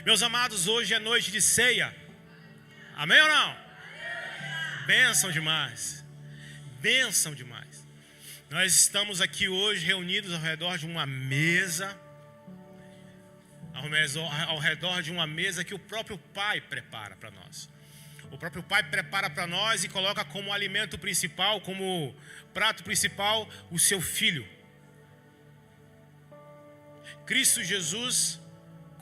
Meus amados, hoje é noite de ceia. Amém ou não? Bênção demais. Bênção demais. Nós estamos aqui hoje reunidos ao redor de uma mesa. Ao redor de uma mesa que o próprio Pai prepara para nós. O próprio Pai prepara para nós e coloca como alimento principal, como prato principal, o seu Filho. Cristo Jesus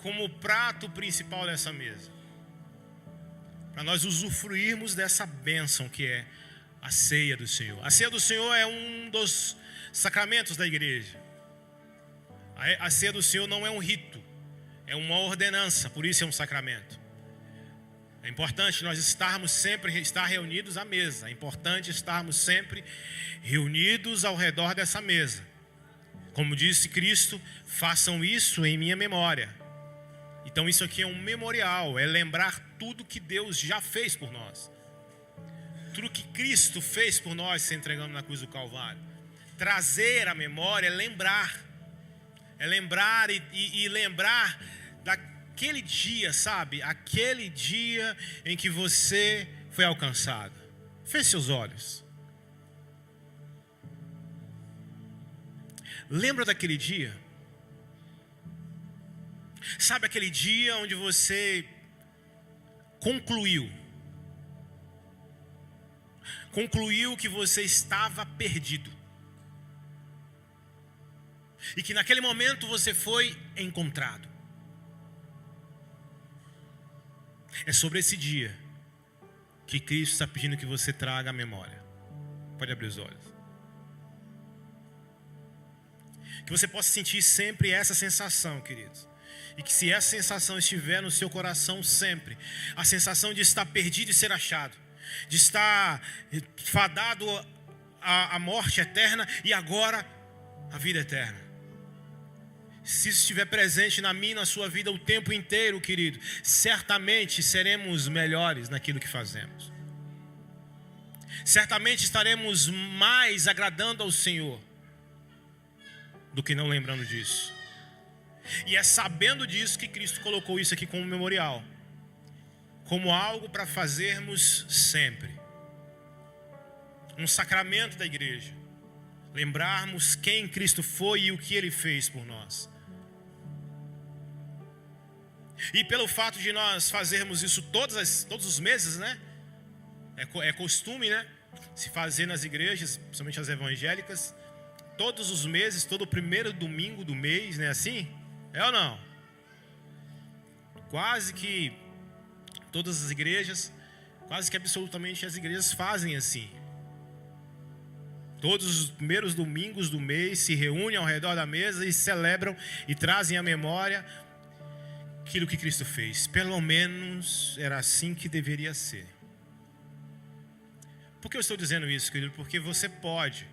como prato principal dessa mesa. Para nós usufruirmos dessa bênção que é a ceia do Senhor. A ceia do Senhor é um dos sacramentos da igreja. A ceia do Senhor não é um rito, é uma ordenança, por isso é um sacramento. É importante nós estar reunidos à mesa. É importante estarmos sempre reunidos ao redor dessa mesa. Como disse Cristo, façam isso em minha memória. Então isso aqui é um memorial, é lembrar tudo que Deus já fez por nós. Tudo que Cristo fez por nós se entregando na cruz do Calvário. Trazer a memória é lembrar. É lembrar e lembrar daquele dia, sabe? Aquele dia em que você foi alcançado. Feche seus olhos. Lembra daquele dia? Sabe aquele dia onde você concluiu que você estava perdido. E que naquele momento você foi encontrado. É sobre esse dia que Cristo está pedindo que você traga a memória. Pode abrir os olhos. Que você possa sentir sempre essa sensação, queridos. E que se essa sensação estiver no seu coração sempre, a sensação de estar perdido e ser achado, de estar fadado à morte eterna e agora a vida eterna. Se isso estiver presente na minha e na sua vida o tempo inteiro, querido, certamente seremos melhores naquilo que fazemos. Certamente estaremos mais agradando ao Senhor do que não lembrando disso. E é sabendo disso que Cristo colocou isso aqui como memorial, como algo para fazermos sempre. Um sacramento da igreja. Lembrarmos quem Cristo foi e o que Ele fez por nós. E pelo fato de nós fazermos isso todos os meses, né? É costume, né? Se fazer nas igrejas, principalmente as evangélicas, todos os meses, todo o primeiro domingo do mês, né? Assim? É ou não? Quase que todas as igrejas, quase que absolutamente as igrejas fazem assim. Todos os primeiros domingos do mês se reúnem ao redor da mesa e celebram e trazem à memória aquilo que Cristo fez. Pelo menos era assim que deveria ser. Por que eu estou dizendo isso, querido? Porque você pode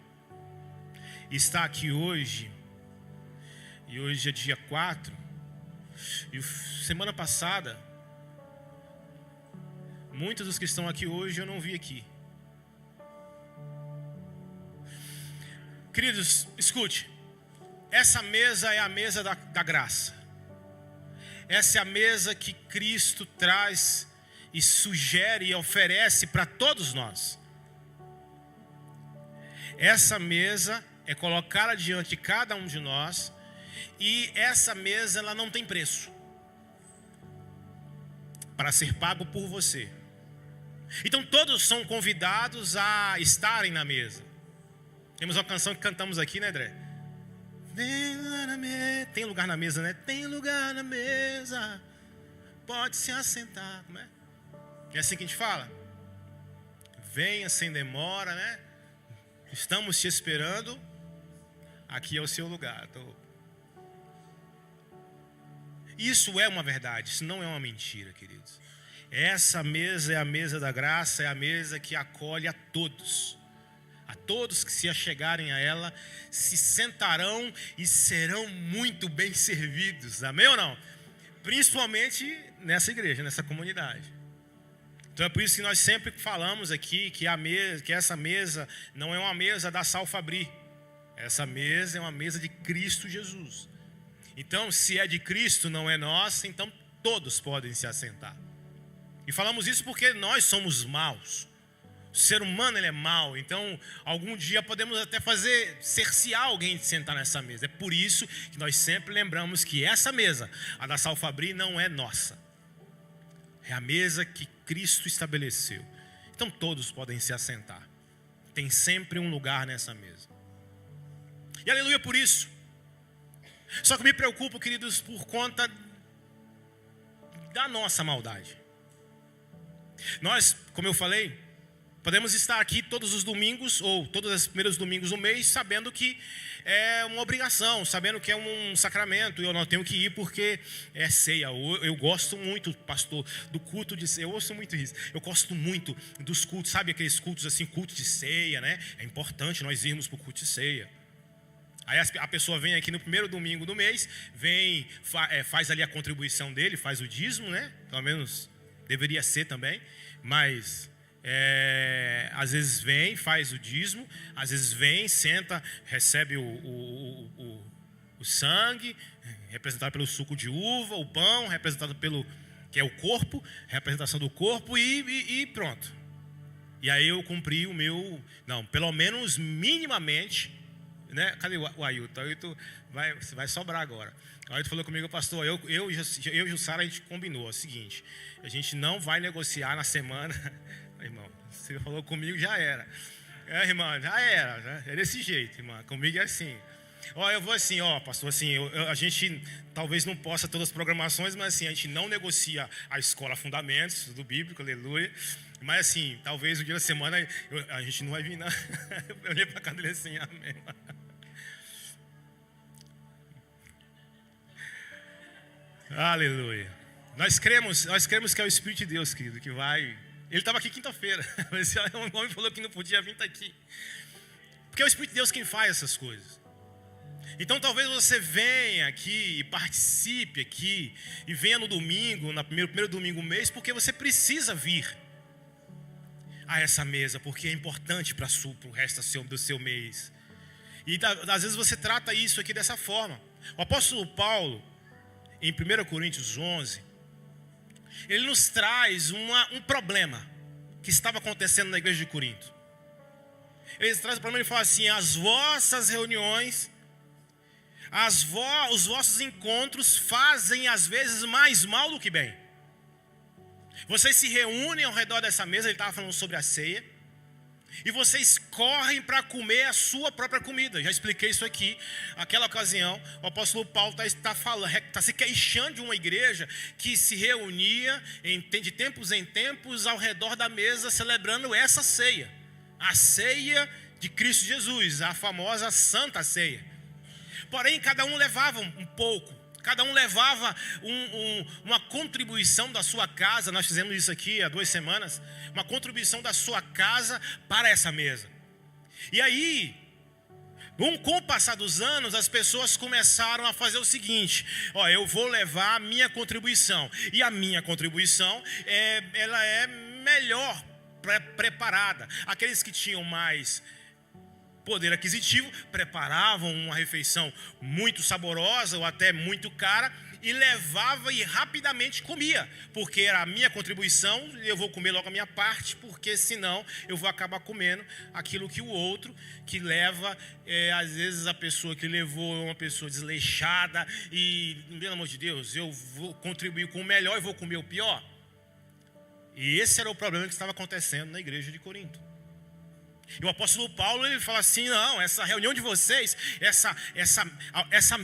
estar aqui hoje, e hoje é dia 4, e semana passada, muitos dos que estão aqui hoje eu não vi aqui. Queridos, escute, essa mesa é a mesa da graça. Essa é a mesa que Cristo traz e sugere e oferece para todos nós. Essa mesa é colocada diante de cada um de nós. E essa mesa, ela não tem preço para ser pago por você. Então todos são convidados a estarem na mesa. Temos uma canção que cantamos aqui, né, André? Tem lugar na mesa, né? Tem lugar na mesa, pode se assentar. Como é? É assim que a gente fala? Venha sem demora, né? Estamos te esperando. Aqui é o seu lugar. Isso é uma verdade, isso não é uma mentira, queridos. Essa mesa é a mesa da graça, é a mesa que acolhe a todos. A todos que se achegarem a ela, se sentarão e serão muito bem servidos. Amém ou não? Principalmente nessa igreja, nessa comunidade. Então é por isso que nós sempre falamos aqui que essa mesa não é uma mesa da Salfabri. Essa mesa é uma mesa de Cristo Jesus. Então, se é de Cristo, não é nossa, então todos podem se assentar. E falamos isso porque nós somos maus. O ser humano, ele é mau. Então, algum dia podemos até cercear alguém de sentar nessa mesa. É por isso que nós sempre lembramos que essa mesa, a da Salfabri, não é nossa. É a mesa que Cristo estabeleceu. Então, todos podem se assentar. Tem sempre um lugar nessa mesa. E aleluia por isso. Só que me preocupo, queridos, por conta da nossa maldade. Nós, como eu falei, podemos estar aqui todos os domingos, ou todos os primeiros domingos do mês, sabendo que é uma obrigação, sabendo que é um sacramento, e eu não tenho que ir porque é ceia. Eu gosto muito, pastor, do culto de ceia. Eu ouço muito isso. Eu gosto muito dos cultos, sabe aqueles cultos assim, culto de ceia, né? É importante nós irmos para o culto de ceia. Aí a pessoa vem aqui no primeiro domingo do mês, faz ali a contribuição dele, faz o dízimo, né? Pelo menos deveria ser também, mas às vezes vem, faz o dízimo, às vezes vem, senta, recebe o sangue, representado pelo suco de uva, o pão, representado pelo, que é o corpo, representação do corpo, e pronto. E aí eu cumpri o meu, não, pelo menos minimamente, né? Cadê o Ailton? O Ailton vai sobrar agora. O Ailton falou comigo, pastor, eu e o Sara, a gente combinou o seguinte: a gente não vai negociar na semana. Irmão, você falou comigo, já era. Irmã, já era. É desse jeito, irmã. Comigo é assim. Eu vou assim, pastor, assim, a gente talvez não possa todas as programações, mas assim, a gente não negocia a escola Fundamentos do Bíblico, aleluia. Mas assim, talvez um dia da semana a gente não vai vir, não. Eu olhei para cá dele assim, amém. Aleluia. Nós cremos que é o Espírito de Deus, querido, que vai. Ele estava aqui quinta-feira. O homem falou que não podia vir aqui. Porque é o Espírito de Deus quem faz essas coisas. Então talvez você venha aqui e participe aqui, e venha no domingo, no primeiro domingo do mês, porque você precisa vir a essa mesa, porque é importante para o resto do seu mês. E às vezes você trata isso aqui dessa forma. O apóstolo Paulo, em 1 Coríntios 11, ele nos traz um problema que estava acontecendo na igreja de Corinto. Ele traz o problema e fala assim: as vossas reuniões, os vossos encontros fazem às vezes mais mal do que bem. Vocês se reúnem ao redor dessa mesa, ele estava falando sobre a ceia, e vocês correm para comer a sua própria comida. Já expliquei isso aqui. Naquela ocasião, o apóstolo Paulo está se queixando de uma igreja que se reunia de tempos em tempos ao redor da mesa, celebrando essa ceia, a ceia de Cristo Jesus, a famosa Santa Ceia. Porém, cada um levava um pouco, cada um levava uma contribuição da sua casa. Nós fizemos isso aqui há 2 semanas, uma contribuição da sua casa para essa mesa. E aí, com o passar dos anos, as pessoas começaram a fazer o seguinte: eu vou levar a minha contribuição, e a minha contribuição ela é melhor preparada. Aqueles que tinham mais poder aquisitivo preparavam uma refeição muito saborosa ou até muito cara e levava e rapidamente comia, porque era a minha contribuição, eu vou comer logo a minha parte, porque senão eu vou acabar comendo aquilo que o outro que leva. Às vezes a pessoa que levou é uma pessoa desleixada e, pelo amor de Deus, eu vou contribuir com o melhor e vou comer o pior. E esse era o problema que estava acontecendo na igreja de Corinto. E o apóstolo Paulo, ele fala assim: não, essa reunião de vocês, essa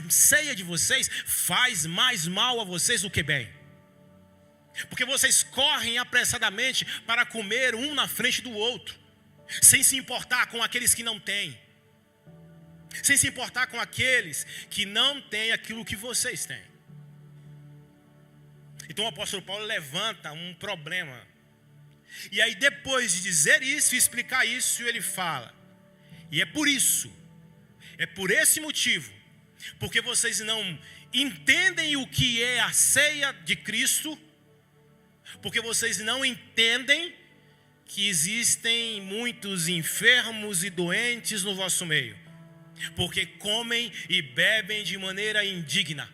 ceia de vocês faz mais mal a vocês do que bem. Porque vocês correm apressadamente para comer um na frente do outro, sem se importar com aqueles que não têm, sem se importar com aqueles que não têm aquilo que vocês têm. Então o apóstolo Paulo levanta um problema. E aí, depois de dizer isso e explicar isso, ele fala: e é por esse motivo, porque vocês não entendem o que é a ceia de Cristo, porque vocês não entendem que existem muitos enfermos e doentes no vosso meio, porque comem e bebem de maneira indigna.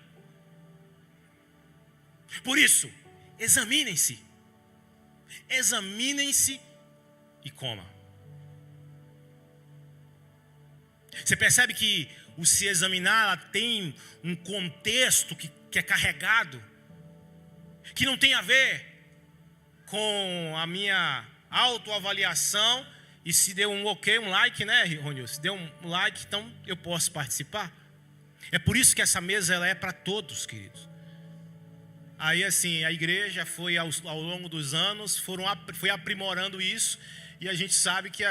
Por isso, examinem-se e coma. Você percebe que o se examinar ela tem um contexto que é carregado, que não tem a ver com a minha autoavaliação. E se deu um ok, um like, né, Rony? Se deu um like, então eu posso participar. É por isso que essa mesa ela é para todos, queridos. Aí assim, a igreja foi ao longo dos anos, foi aprimorando isso. E a gente sabe que,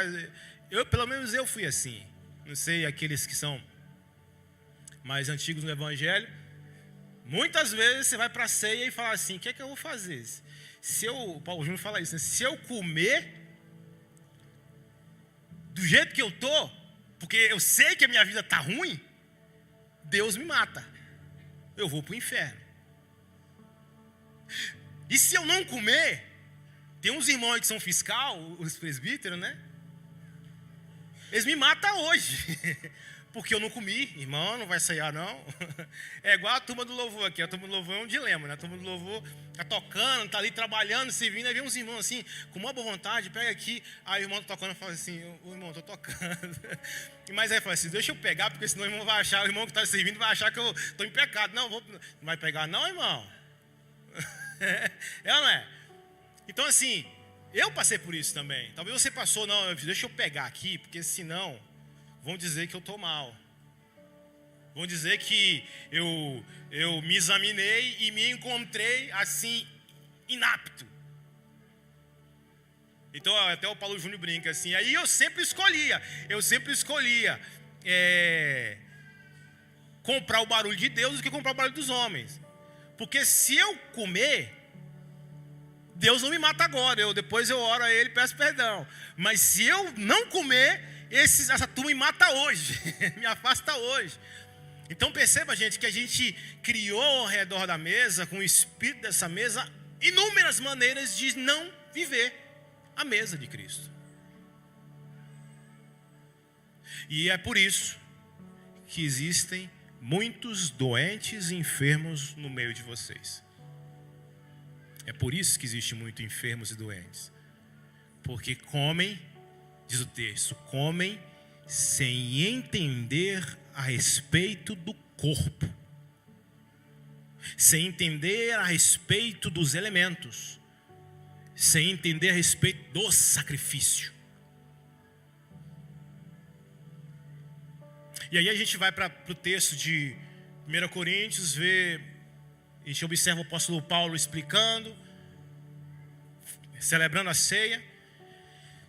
pelo menos eu fui assim. Não sei, aqueles que são mais antigos no evangelho. Muitas vezes você vai para a ceia e fala assim, o que é que eu vou fazer? O Paulo Júnior fala isso, né? Se eu comer do jeito que eu tô, porque eu sei que a minha vida está ruim, Deus me mata. Eu vou para o inferno. E se eu não comer, tem uns irmãos aí que são fiscal, os presbíteros, né? Eles me matam hoje, porque eu não comi. Irmão, não vai ceiar não. É igual a turma do louvor aqui. A turma do louvor é um dilema, né? A turma do louvor está tocando, está ali trabalhando, servindo. Aí vem uns irmãos assim, com uma boa vontade, pega aqui. Aí o irmão está tocando e fala assim, o irmão, estou tocando. Mas aí fala assim, deixa eu pegar, porque senão o irmão vai achar, o irmão que está servindo vai achar que eu estou em pecado. Não vai pegar não, irmão. É ou não é? Então assim, eu passei por isso também. Talvez você passou, não, deixa eu pegar aqui, porque senão vão dizer que eu estou mal. Vão dizer que eu me examinei e me encontrei assim, inapto. Então até o Paulo Júnior brinca assim. Aí eu sempre escolhia comprar o barulho de Deus do que comprar o barulho dos homens. Porque se eu comer, Deus não me mata agora. Depois eu oro a Ele e peço perdão. Mas se eu não comer, essa turma me mata hoje. Me afasta hoje. Então perceba, gente, que a gente criou ao redor da mesa, com o espírito dessa mesa, inúmeras maneiras de não viver a mesa de Cristo. E é por isso que existem muitos doentes e enfermos no meio de vocês. É por isso que existe muitos enfermos e doentes. Porque comem, diz o texto, comem sem entender a respeito do corpo. Sem entender a respeito dos elementos. Sem entender a respeito do sacrifício. E aí a gente vai para o texto de 1 Coríntios, a gente observa o apóstolo Paulo explicando, celebrando a ceia.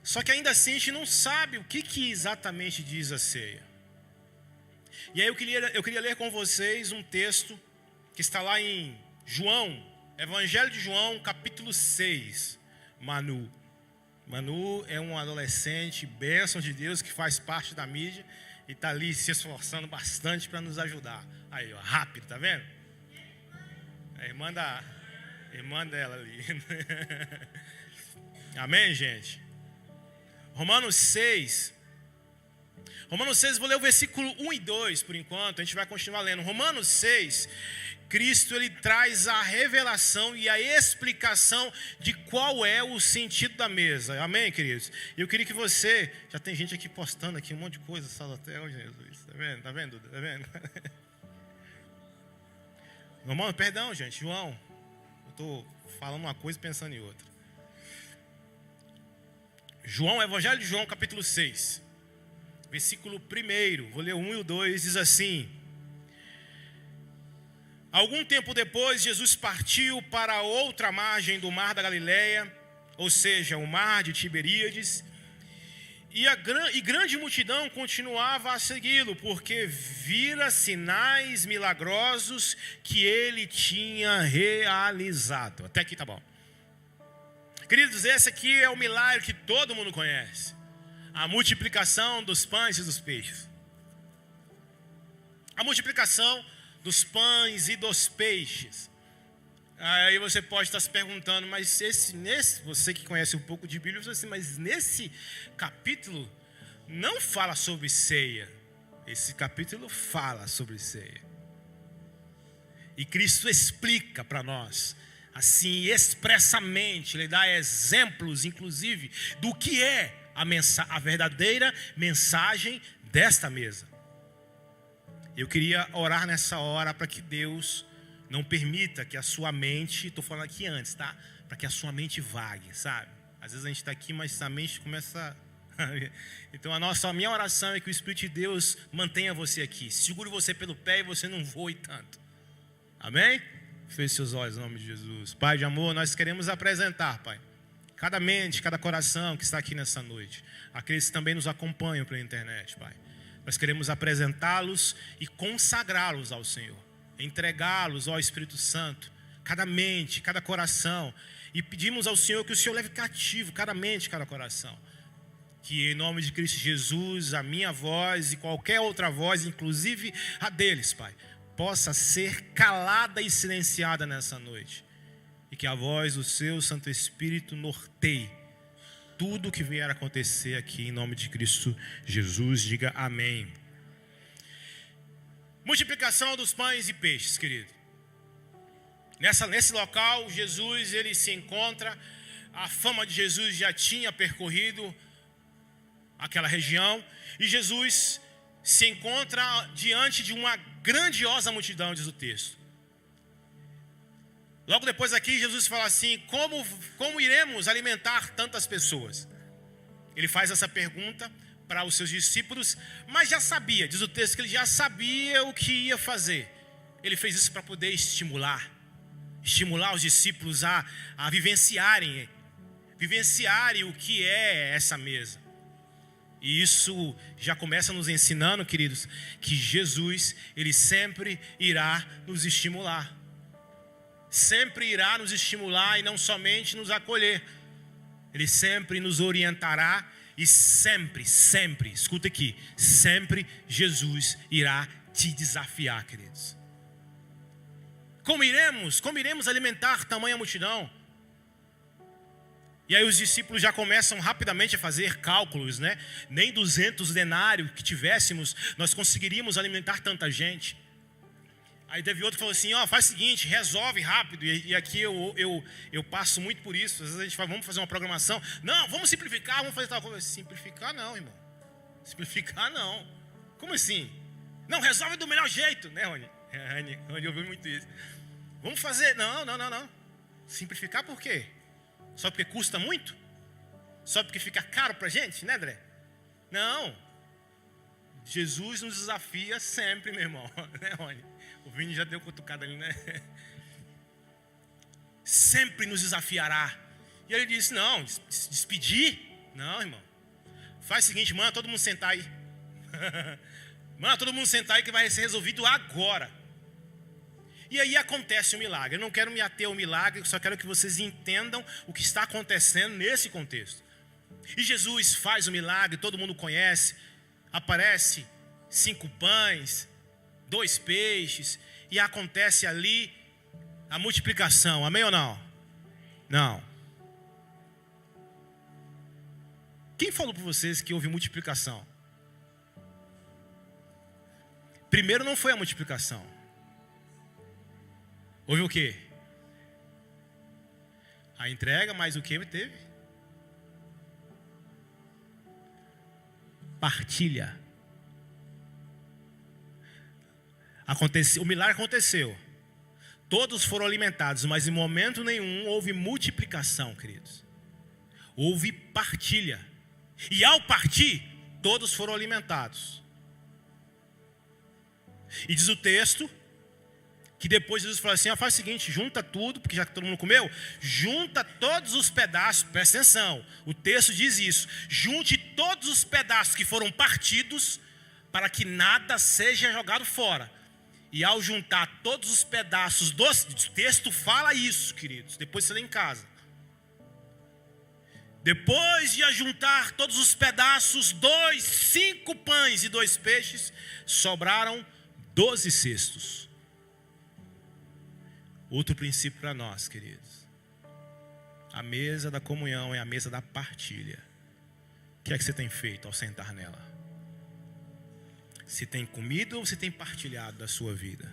Só que ainda assim a gente não sabe o que exatamente diz a ceia. E aí eu queria ler com vocês um texto que está lá em João, Evangelho de João, capítulo 6. Manu é um adolescente, bênção de Deus, que faz parte da mídia e está ali se esforçando bastante para nos ajudar. Aí, ó, rápido, tá vendo? A irmã dela ali. Amém, gente? Romanos 6, vou ler o versículo 1 e 2 por enquanto, a gente vai continuar lendo. Romanos 6, Cristo ele traz a revelação e a explicação de qual é o sentido da mesa. Amém, queridos? Eu queria que você, já tem gente aqui postando aqui um monte de coisa, Salatel, Jesus, tá vendo? Romano, perdão, gente, João, eu estou falando uma coisa e pensando em outra. Evangelho de João, capítulo 6, versículo 1, vou ler o 1 e o 2, diz assim: Algum tempo depois, Jesus partiu para outra margem do mar da Galileia, ou seja, o mar de Tiberíades, e grande multidão continuava a segui-lo, porque vira sinais milagrosos que ele tinha realizado. Até aqui tá bom. Queridos, esse aqui é o milagre que todo mundo conhece. A multiplicação dos pães e dos peixes. A multiplicação dos pães e dos peixes. Aí você pode estar se perguntando, mas você que conhece um pouco de Bíblia, assim, mas nesse capítulo não fala sobre ceia. Esse capítulo fala sobre ceia. E Cristo explica para nós, assim, expressamente, Ele dá exemplos, inclusive, do que é a verdadeira mensagem desta mesa. Eu queria orar nessa hora para que Deus não permita que a sua mente, estou falando aqui antes, tá? Para que a sua mente vague, sabe? Às vezes a gente está aqui, mas a mente começa... Então a minha oração é que o Espírito de Deus mantenha você aqui, segure você pelo pé e você não voe tanto. Amém? Feche seus olhos em nome de Jesus. Pai de amor, nós queremos apresentar, Pai, cada mente, cada coração que está aqui nessa noite, aqueles que também nos acompanham pela internet, Pai. Nós queremos apresentá-los e consagrá-los ao Senhor, entregá-los ao Espírito Santo, cada mente, cada coração, e pedimos ao Senhor que o Senhor leve cativo cada mente, cada coração. Que em nome de Cristo Jesus, a minha voz e qualquer outra voz, inclusive a deles, Pai, possa ser calada e silenciada nessa noite. E que a voz do seu Santo Espírito norteie tudo o que vier a acontecer aqui em nome de Cristo Jesus. Diga amém. Multiplicação dos pães e peixes, querido. Nesse local, Jesus ele se encontra. A fama de Jesus já tinha percorrido aquela região. E Jesus se encontra diante de uma grandiosa multidão, diz o texto. Logo depois aqui, Jesus fala assim, como iremos alimentar tantas pessoas? Ele faz essa pergunta para os seus discípulos, mas já sabia, diz o texto que ele já sabia o que ia fazer. Ele fez isso para poder estimular os discípulos a vivenciarem o que é essa mesa. E isso já começa nos ensinando, queridos, que Jesus, ele sempre irá nos estimular. Sempre irá nos estimular e não somente nos acolher. Ele sempre nos orientará e sempre, escuta aqui, sempre Jesus irá te desafiar, queridos. Como iremos alimentar tamanha multidão? E aí os discípulos já começam rapidamente a fazer cálculos, né? Nem 200 denários que tivéssemos, nós conseguiríamos alimentar tanta gente. Aí teve outro que falou assim, faz o seguinte, resolve rápido. E aqui eu passo muito por isso. Às vezes a gente fala, vamos fazer uma programação. Não, vamos simplificar, vamos fazer tal coisa. Simplificar não, irmão. Simplificar não. Como assim? Não, resolve do melhor jeito, né, Rony? Rony ouviu muito isso. Vamos fazer, não. Simplificar por quê? Só porque custa muito? Só porque fica caro pra gente, né, André? Não. Jesus nos desafia sempre, meu irmão. Né, Rony? O Vini já deu cutucada ali, né? Sempre nos desafiará. E ele disse, não, despedir? Não, irmão. Faz o seguinte, manda todo mundo sentar aí. Manda todo mundo sentar aí que vai ser resolvido agora. E aí acontece o milagre. Eu não quero me ater ao milagre, eu só quero que vocês entendam o que está acontecendo nesse contexto. E Jesus faz o milagre, todo mundo conhece. Aparece 5 pães, 2 peixes, e acontece ali a multiplicação. Amém ou não? Não. Quem falou para vocês que houve multiplicação? Primeiro não foi a multiplicação. Houve o quê? A entrega, mas o que teve? Partilha. O milagre aconteceu. Todos foram alimentados, mas em momento nenhum houve multiplicação, queridos. Houve partilha. E ao partir, todos foram alimentados. E diz o texto que depois Jesus falou assim, faz o seguinte, junta tudo, porque já que todo mundo comeu, junta todos os pedaços, presta atenção, o texto diz isso, junte todos os pedaços que foram partidos, para que nada seja jogado fora. E ao juntar todos os pedaços do texto fala isso, queridos, depois você lê em casa. Depois de ajuntar todos os pedaços, 5 pães e 2 peixes, sobraram 12 cestos. Outro princípio para nós, queridos. A mesa da comunhão é a mesa da partilha. O que é que você tem feito ao sentar nela? Se tem comido ou se tem partilhado da sua vida?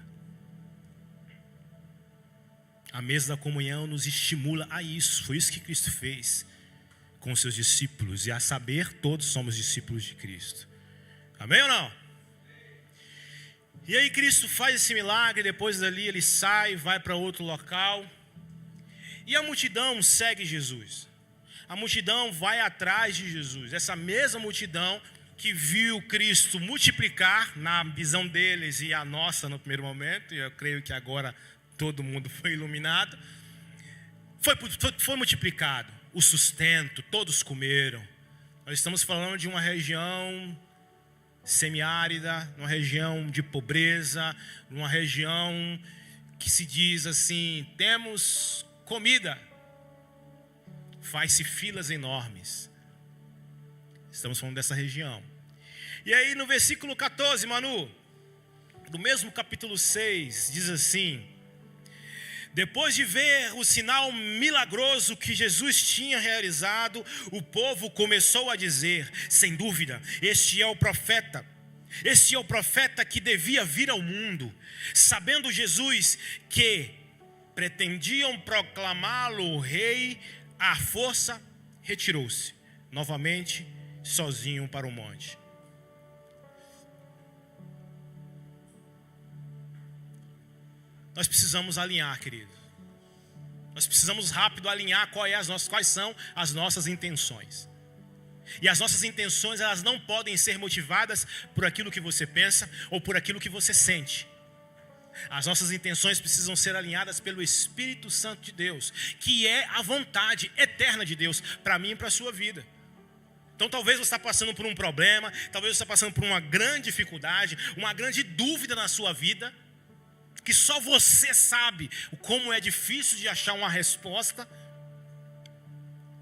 A mesa da comunhão nos estimula a isso. Foi isso que Cristo fez com os seus discípulos. E a saber, todos somos discípulos de Cristo. Amém ou não? E aí Cristo faz esse milagre. Depois dali ele sai, vai para outro local. E a multidão segue Jesus. A multidão vai atrás de Jesus. Essa mesma multidão que viu Cristo multiplicar, na visão deles e a nossa no primeiro momento, e eu creio que agora todo mundo foi iluminado, foi multiplicado o sustento, todos comeram. Nós estamos falando de uma região semiárida, uma região de pobreza, uma região que se diz assim, temos comida, faz-se filas enormes. Estamos falando dessa região. E aí no versículo 14, Manu, do mesmo capítulo 6, diz assim: depois de ver o sinal milagroso que Jesus tinha realizado, o povo começou a dizer, sem dúvida, este é o profeta que devia vir ao mundo. Sabendo Jesus que pretendiam proclamá-lo rei, à força retirou-se novamente sozinho para o monte. Nós precisamos alinhar, querido. Nós precisamos rápido alinhar quais são as nossas intenções. E as nossas intenções, elas não podem ser motivadas por aquilo que você pensa ou por aquilo que você sente. As nossas intenções precisam ser alinhadas pelo Espírito Santo de Deus, que é a vontade eterna de Deus para mim e para a sua vida. Então talvez você está passando por um problema, talvez você está passando por uma grande dificuldade, uma grande dúvida na sua vida, que só você sabe como é difícil de achar uma resposta,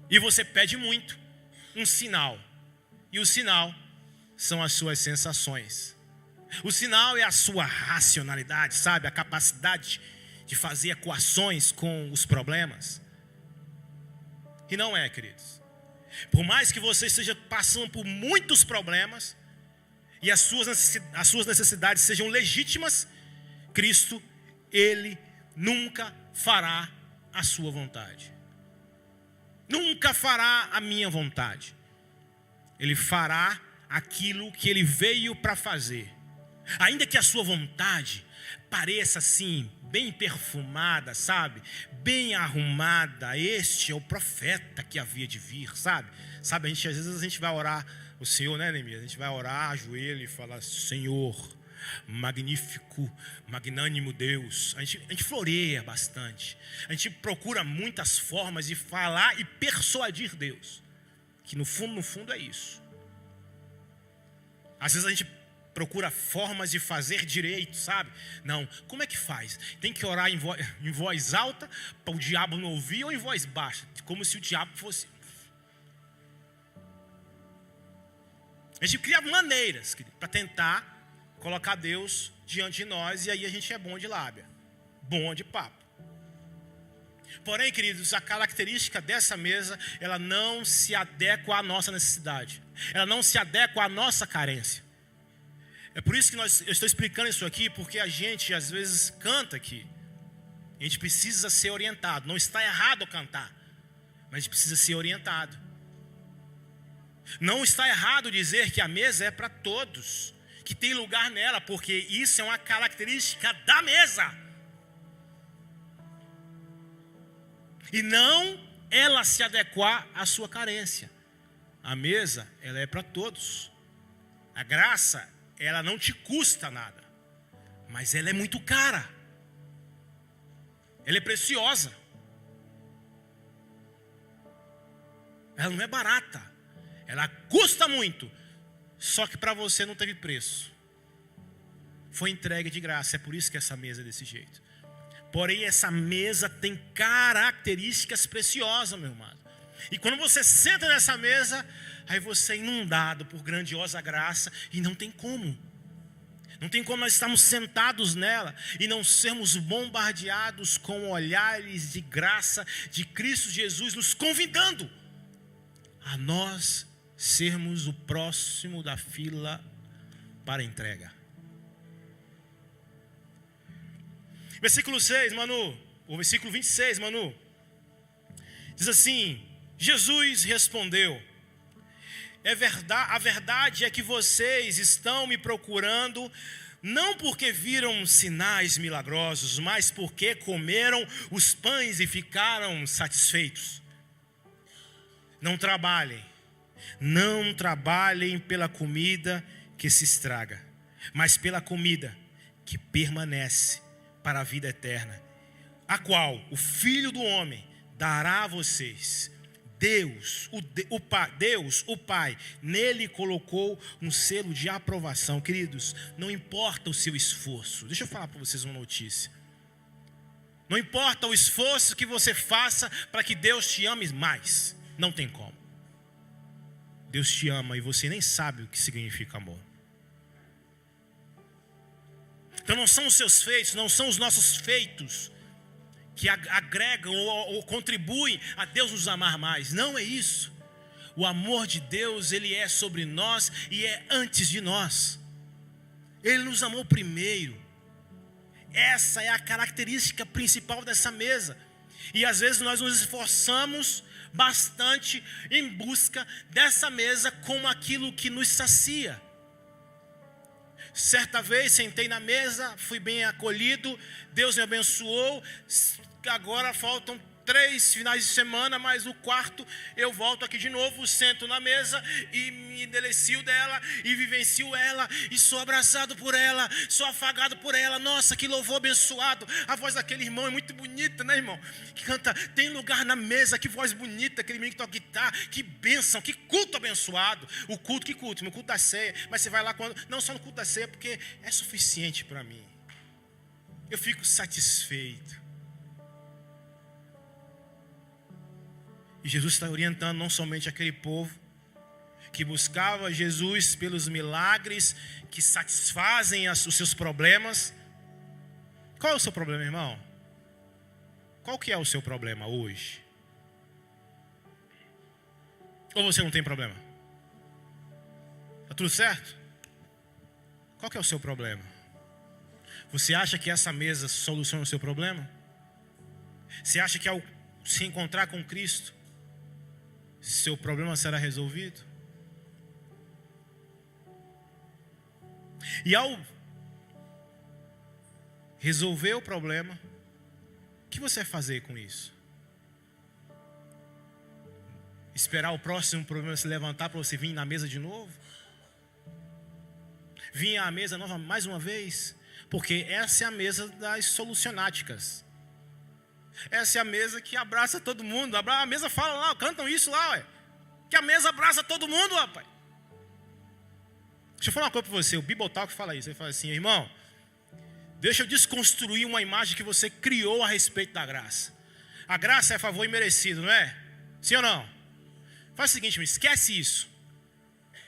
e você pede muito um sinal, e o sinal são as suas sensações. O sinal é a sua racionalidade, sabe? A capacidade de fazer equações com os problemas. E não é, queridos. Por mais que você esteja passando por muitos problemas e as suas necessidades sejam legítimas, Cristo, Ele nunca fará a sua vontade. Nunca fará a minha vontade. Ele fará aquilo que Ele veio para fazer. Ainda que a sua vontade pareça assim, bem perfumada, sabe? Bem arrumada. Este é o profeta que havia de vir, sabe? Às vezes a gente vai orar, o Senhor, né, Neemias? A gente vai orar, ajoelha e fala: Senhor, magnífico, magnânimo Deus. A gente floreia bastante. A gente procura muitas formas de falar e persuadir Deus. Que no fundo é isso. Às vezes a gente procura formas de fazer direito, sabe? Não, como é que faz? Tem que orar em voz alta para o diabo não ouvir, ou em voz baixa, como se o diabo fosse. A gente cria maneiras para tentar colocar Deus diante de nós, e aí a gente é bom de lábia, bom de papo. Porém, queridos, a característica dessa mesa, ela não se adequa à nossa necessidade, ela não se adequa à nossa carência. É por isso que eu estou explicando isso aqui, porque a gente às vezes canta aqui. A gente precisa ser orientado. Não está errado cantar, mas a gente precisa ser orientado. Não está errado dizer que a mesa é para todos, que tem lugar nela, porque isso é uma característica da mesa. E não ela se adequar à sua carência. A mesa, ela é para todos. A graça, ela não te custa nada, mas ela é muito cara. Ela é preciosa. Ela não é barata. Ela custa muito. Só que para você não teve preço. Foi entregue de graça. É por isso que essa mesa é desse jeito. Porém, essa mesa tem características preciosas, meu amado. E quando você senta nessa mesa, aí você é inundado por grandiosa graça. E não tem como. Não tem como nós estarmos sentados nela e não sermos bombardeados com olhares de graça de Cristo Jesus, nos convidando a nós sermos o próximo da fila para entrega. Versículo 6, Manu. O versículo 26, Manu. Diz assim: Jesus respondeu: a verdade é que vocês estão me procurando não porque viram sinais milagrosos, mas porque comeram os pães e ficaram satisfeitos. Não trabalhem pela comida que se estraga, mas pela comida que permanece para a vida eterna, a qual o Filho do Homem dará a vocês. Deus, o Pai, nele colocou um selo de aprovação. Queridos, não importa o seu esforço. Deixa eu falar para vocês uma notícia. Não importa o esforço que você faça para que Deus te ame mais. Não tem como. Deus te ama e você nem sabe o que significa amor. Então não são os seus feitos, não são os nossos feitos que agregam ou contribuem a Deus nos amar mais. Não é isso. O amor de Deus, ele é sobre nós e é antes de nós. Ele nos amou primeiro. Essa é a característica principal dessa mesa. E às vezes nós nos esforçamos bastante em busca dessa mesa como aquilo que nos sacia. Certa vez sentei na mesa, fui bem acolhido, Deus me abençoou. Agora faltam 3 finais de semana, mas o quarto eu volto aqui de novo, sento na mesa e me delicio dela e vivencio ela e sou abraçado por ela, sou afagado por ela. Nossa, que louvor abençoado. A voz daquele irmão é muito bonita, né, irmão? Que canta, tem lugar na mesa, que voz bonita, aquele menino que toca guitarra, que bênção, que culto abençoado. O culto, que culto? Meu culto da ceia, mas você vai lá quando, não só no culto da ceia, porque é suficiente para mim. Eu fico satisfeito. E Jesus está orientando não somente aquele povo que buscava Jesus pelos milagres que satisfazem os seus problemas. Qual é o seu problema, irmão? Qual que é o seu problema hoje? Ou você não tem problema? Está tudo certo? Qual que é o seu problema? Você acha que essa mesa soluciona o seu problema? Você acha que ao se encontrar com Cristo, seu problema será resolvido? E ao resolver o problema, o que você vai fazer com isso? Esperar o próximo problema se levantar para você vir na mesa de novo? Vir à mesa nova mais uma vez? Porque essa é a mesa das solucionáticas. Essa é a mesa que abraça todo mundo. A mesa fala lá, cantam isso lá, ué. Que a mesa abraça todo mundo, rapaz. Deixa eu falar uma coisa para você. O Bibotalk fala isso. Ele fala assim: irmão, deixa eu desconstruir uma imagem que você criou a respeito da graça. A graça é favor imerecido, não é? Sim ou não? Faz o seguinte, esquece isso.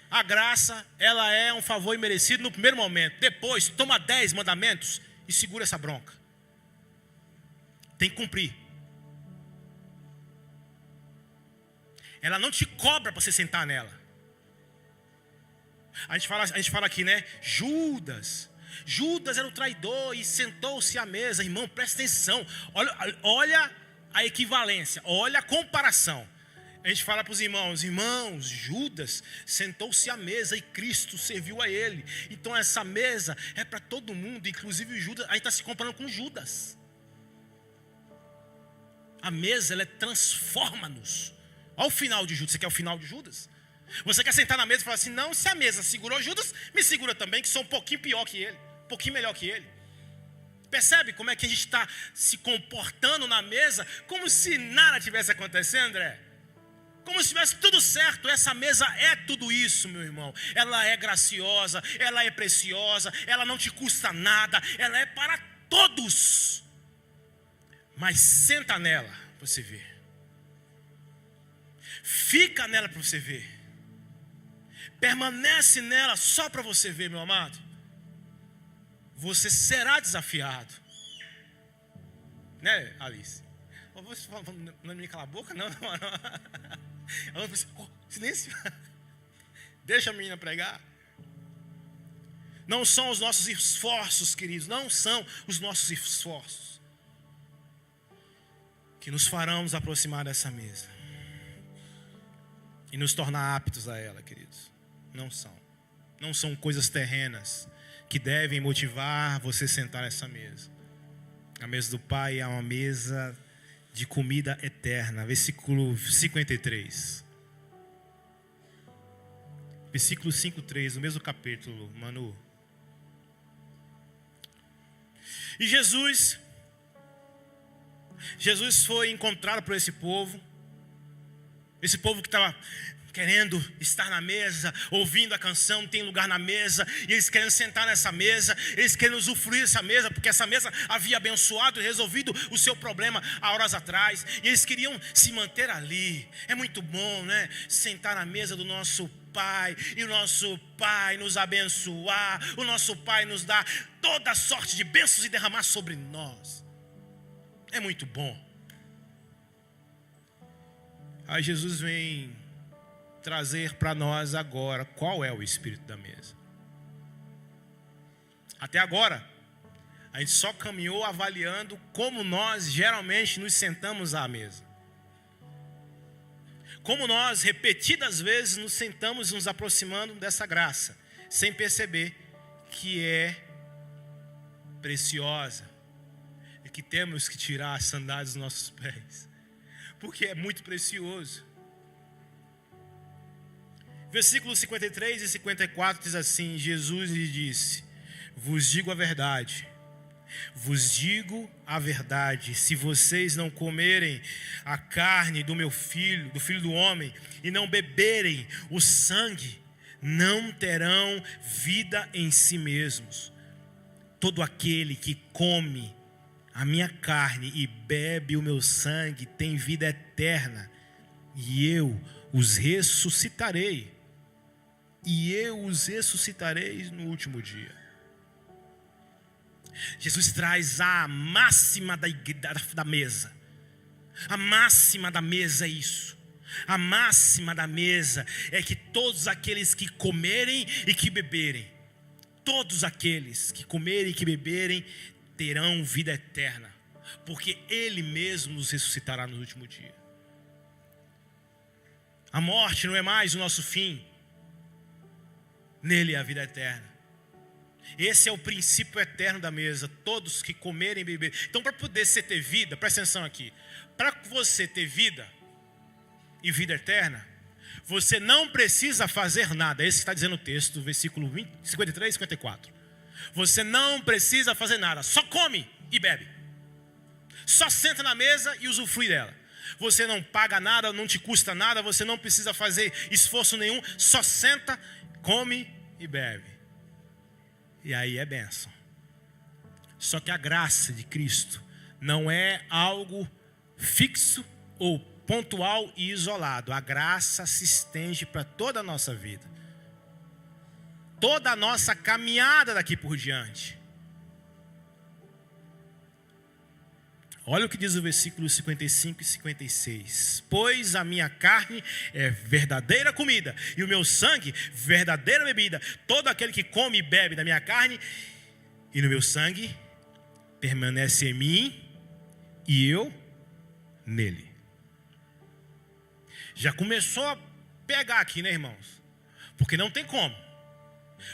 A graça, ela é um favor imerecido no primeiro momento. Depois, toma 10 mandamentos e segura essa bronca. Tem que cumprir. Ela não te cobra para você sentar nela. A gente fala aqui, né? Judas era o traidor e sentou-se à mesa. Irmão, presta atenção. Olha a equivalência, olha a comparação. A gente fala para os irmãos, Judas sentou-se à mesa e Cristo serviu a ele. Então essa mesa é para todo mundo, inclusive Judas. A gente está se comparando com Judas. A mesa, ela transforma-nos. Olha o final de Judas. Você quer o final de Judas? Você quer sentar na mesa e falar assim: não, se a mesa segurou Judas, me segura também, que sou um pouquinho pior que ele, um pouquinho melhor que ele. Percebe como é que a gente está se comportando na mesa como se nada tivesse acontecendo, André? Como se tivesse tudo certo. Essa mesa é tudo isso, meu irmão. Ela é graciosa, ela é preciosa, ela não te custa nada, ela é para todos. Mas senta nela para você ver. Fica nela para você ver. Permanece nela só para você ver, meu amado. Você será desafiado. Né, Alice? Não me cala a boca, não. Ela disse, silêncio. Deixa a menina pregar. Não são os nossos esforços, queridos. Não são os nossos esforços. que nos farão nos aproximar dessa mesa e nos tornar aptos a ela, queridos. Não são coisas terrenas que devem motivar você a sentar nessa mesa. A mesa do Pai é uma mesa de comida eterna. Versículo 53. Versículo 5:3, no mesmo capítulo, Manu. E Jesus foi encontrado por esse povo que estava querendo estar na mesa, ouvindo a canção, tem lugar na mesa, e eles querendo sentar nessa mesa, eles querendo usufruir dessa mesa, porque essa mesa havia abençoado e resolvido o seu problema há horas atrás, e eles queriam se manter ali. É muito bom, né? Sentar na mesa do nosso Pai, e o nosso Pai nos abençoar, o nosso Pai nos dar toda sorte de bênçãos e derramar sobre nós. É muito bom. Aí Jesus vem trazer para nós agora qual é o espírito da mesa. Até agora, a gente só caminhou avaliando como nós geralmente nos sentamos à mesa. Como nós repetidas vezes nos sentamos nos aproximando dessa graça, sem perceber que é preciosa e que temos que tirar as sandálias dos nossos pés, porque é muito precioso. Versículos 53 e 54 diz assim: Jesus lhe disse: vos digo a verdade, se vocês não comerem a carne do meu filho, do Filho do Homem, e não beberem o sangue, não terão vida em si mesmos. Todo aquele que come a minha carne e bebe o meu sangue tem vida eterna, e eu os ressuscitarei no último dia. Jesus traz a máxima da mesa. A máxima da mesa é isso. A máxima da mesa é que todos aqueles que comerem e que beberem, todos aqueles que comerem e que beberem terão vida eterna, porque Ele mesmo nos ressuscitará no último dia. A morte não é mais o nosso fim. Nele é a vida eterna. Esse é o princípio eterno da mesa. Todos que comerem e beberem. Então, para poder você ter vida, presta atenção aqui. Para você ter vida e vida eterna, você não precisa fazer nada. Esse que está dizendo o texto, versículo 53 e 54. Você não precisa fazer nada. Só come e bebe. Só senta na mesa e usufrui dela. Você não paga nada, não te custa nada. Você não precisa fazer esforço nenhum. Só senta, come e bebe. E aí é bênção. Só que a graça de Cristo não é algo fixo ou pontual e isolado. A graça se estende para toda a nossa vida, toda a nossa caminhada daqui por diante. Olha o que diz o versículo 55 e 56. Pois a minha carne é verdadeira comida, e o meu sangue verdadeira bebida. Todo aquele que come e bebe da minha carne e no meu sangue permanece em mim e eu nele. Já começou a pegar aqui, né, irmãos? Porque não tem como.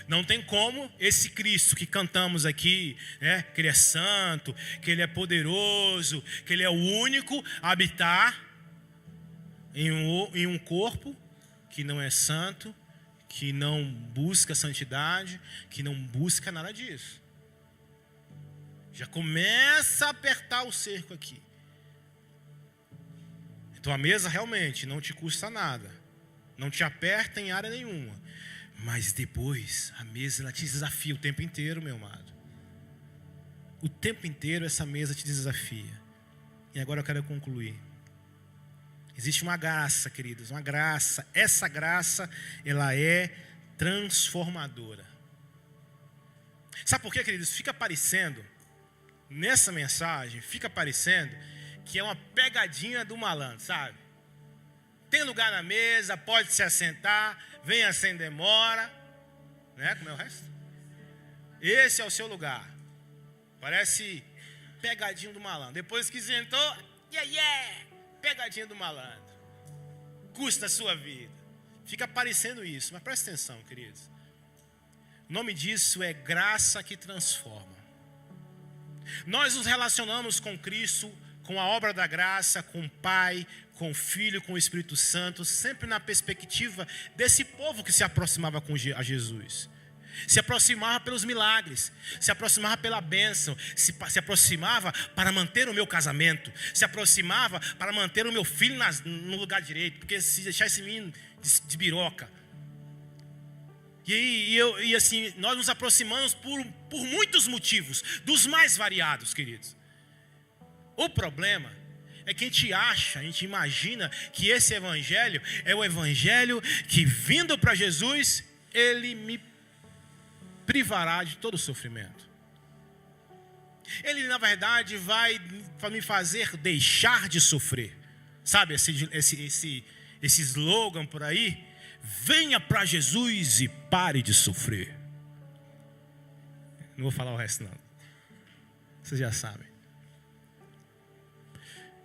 Não tem como esse Cristo que cantamos aqui, né, que Ele é santo, que Ele é poderoso, que Ele é o único, habitar em um corpo que não é santo, que não busca santidade, que não busca nada disso. Já começa a apertar o cerco aqui. Então a mesa realmente não te custa nada, não te aperta em área nenhuma. Mas depois, a mesa ela te desafia o tempo inteiro, meu amado. O tempo inteiro essa mesa te desafia. E agora eu quero concluir. Existe uma graça, queridos, uma graça. Essa graça, ela é transformadora. Sabe por quê, queridos? Fica parecendo, nessa mensagem, fica parecendo que é uma pegadinha do malandro, sabe? Tem lugar na mesa, pode se assentar, venha sem demora, né? Como é o resto? Esse é o seu lugar. Parece pegadinho do malandro. Depois que sentou, Pegadinha do malandro. Custa a sua vida. Fica parecendo isso, mas presta atenção, queridos. O nome disso é graça que transforma. Nós nos relacionamos com Cristo, com a obra da graça, com o Pai, com o Filho, com o Espírito Santo, sempre na perspectiva desse povo que se aproximava a Jesus. Se aproximava pelos milagres, se aproximava pela bênção, se aproximava para manter o meu casamento, se aproximava para manter o meu filho no lugar direito, porque se deixar esse menino de biroca. E assim, nós nos aproximamos por muitos motivos, dos mais variados, queridos. O problema é que a gente imagina que esse evangelho é o evangelho que, vindo para Jesus, ele me privará de todo o sofrimento. Ele, na verdade, vai me fazer deixar de sofrer. Sabe esse slogan por aí? Venha para Jesus e pare de sofrer. Não vou falar o resto não. Vocês já sabem.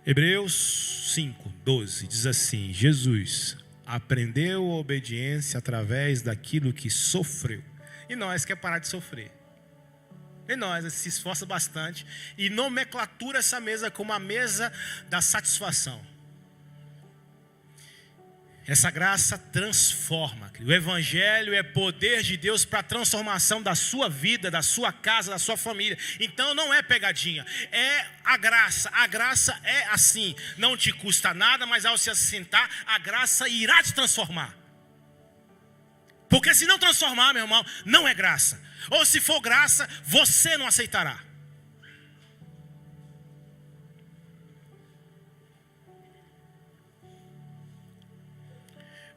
Hebreus 5:12 diz assim: Jesus aprendeu a obediência através daquilo que sofreu. E nós quer parar de sofrer. E nós se esforça bastante e nomenclatura essa mesa como a mesa da satisfação. Essa graça transforma. O evangelho é poder de Deus para a transformação da sua vida, da sua casa, da sua família. Então não é pegadinha, é a graça. A graça é assim, não te custa nada, mas ao se assentar, a graça irá te transformar. Porque se não transformar, meu irmão, não é graça. Ou se for graça, você não aceitará.